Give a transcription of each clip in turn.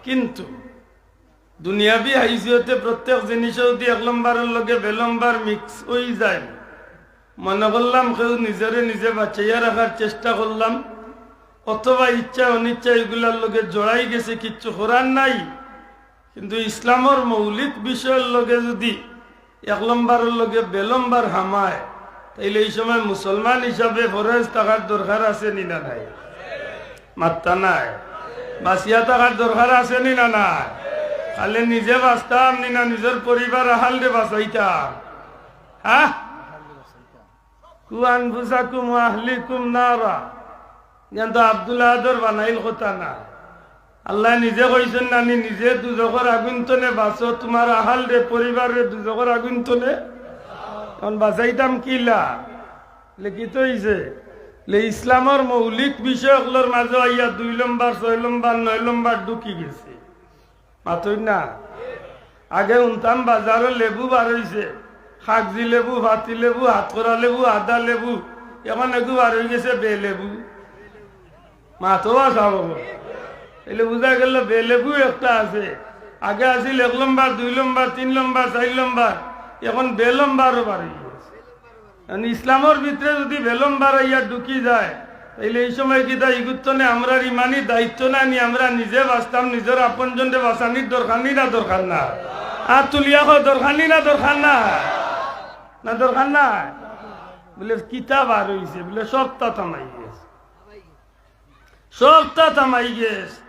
কিন্তু দুনিয়াবি হাইজিয়তে প্রত্যেক জিনিসও দি 1 নম্বরের লগে 2 নম্বর মিক্স হয়ে যায়। মনে করলাম কেউ নিজেরে নিজে বাঁচাইয়া রাখার চেষ্টা করলাম, অথবা ইচ্ছা অনিচ্ছা এগুলার লগে জড়াই গেছে, কিচ্ছু করার নাই। কিন্তু ইসলামের মৌলিক বিষয়ের লগে যদি 1 নম্বরের লগে 2 নম্বর হামায়, তাইলে এই সময় মুসলমান হিসাবে ফরজ থাকার দরকার আছে নি না নাই? মাত্তা নাই, বাঁচিয়া থাকার দরকার আছে নি না নাই? খালি নিজে বাঁচতাম নি না নিজের পরিবার আহাল রে বাঁচাইতাম? হ্যাঁ, কুয়ান বুসাকুম আহলিকুম নারা, কিন্তু আব্দুল আদর বানাইল কথা না। আল্লাহ নিজে কইছেন না নিজে দুজখর আগুন তনে বাঁচো, তোমার আহাল রে পরিবার রে দুজখর আগুন তনে। এখন বাঁচাইতাম কিলা লিখিত হইছে ইসলামের মৌলিক বিষয়গুলোর মাঝে আইয়া 2 নম্বর 6 নম্বর 9 নম্বর ঢুকি গেছে। মাতই না, আগে উনতাম বাজারে লেবু বার হইছে, কাগজি লেবু, ভাতি লেবু, হাতকরা লেবু, আদা লেবু, এখন এগু বার হয়ে গেছে বে লেবু। মাতো চাব এলে বুঝা গেল বে লেবু একটা আছে। আগে আছিল 1 নম্বর 2 নম্বর 3 নম্বর 4 নম্বর, এখন বে নম্বরও বার হয়ে গেছে। ইসলামের ভিতরে যদি বে নম্বর ইয়া ঢুকি যায়, তাইলে এই সময় কি তা ইগুত্তনে আমরা ইমানি দায়িত্ব না নি? আমরা নিজে বাঁচতাম, নিজের আপন জনরে বাঁচানির দরকার নি না দরকার না? আর তুলিয়া দরকার নি না দরকার না? না দরকার না বলে কিতাব আর হইছে বলে সবটা থামাই গেছে, সবটা থামাই গেছে।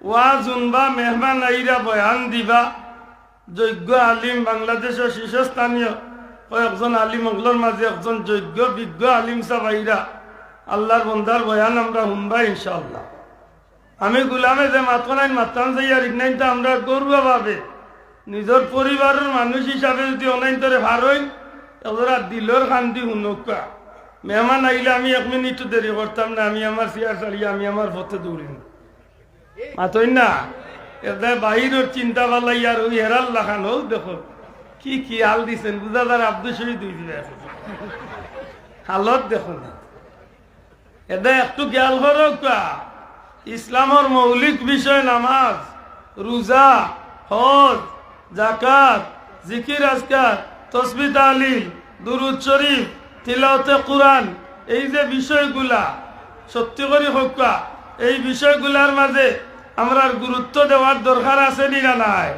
ওয়াজ শুনবা, মেহমান আইরা বয়ান দিবা, যোগ্য আলিম, বাংলাদেশের শীর্ষস্থানীয় কয়েকজন আলিম ওগুলোর মাঝে একজন যোগ্য বিজ্ঞ আলিম সাহেব আইরা আল্লাহর বন্দার বয়ান আমরা শুনবা ইনশাআল্লাহ। আমি গুলামে যে মাতনাইন মাতান যাইয়ার ইগনাইনটা আমরা গর্বা ভাবে নিজের পরিবারের মানুষ হিসাবে যদি অনাইন তরে ভার হইন, ওরা দিলর শান্তি শুনকা। মেহমান আইলে আমি 1 মিনিট দেরি করতাম না, আমি আমার চেয়ার চালিয়ে আমি আমার পথে দৌড়িন। মাতই না, এটা বাহিরের চিন্তা পাল্লা ইয়ার ওই হেরাল লাখান হোক। দেখো কি কি হাল দিচ্ছেন, বুঝাদার আব্দুল শহীদ দুই দিবে হালত দেখো না। এটা একটু খেয়াল করো, ইসলামের মৌলিক বিষয় নামাজ, রোজা, হজ, যাকাত, জিকির আজকার, তসবিহ তাহলিল, দুরূদ শরীফ, তিলাওয়াতে কোরআন, এই যে বিষয়গুলা সত্যি করে হোক, এই বিষয়গুলার মাঝে আমরা গুরুত্ব দেওয়ার দরকার আছে নি না নাই?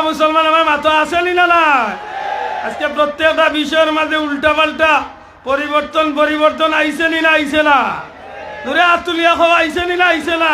মুসলমান আমার মাথা আছে নি না নাই? আজকে প্রত্যেকটা বিষয়ের মাঝে উল্টা পাল্টা পরিবর্তন আইছে নি না আইছে না? ধরে আতুলিয়া খাওয়া আইছে নি না আইছে না?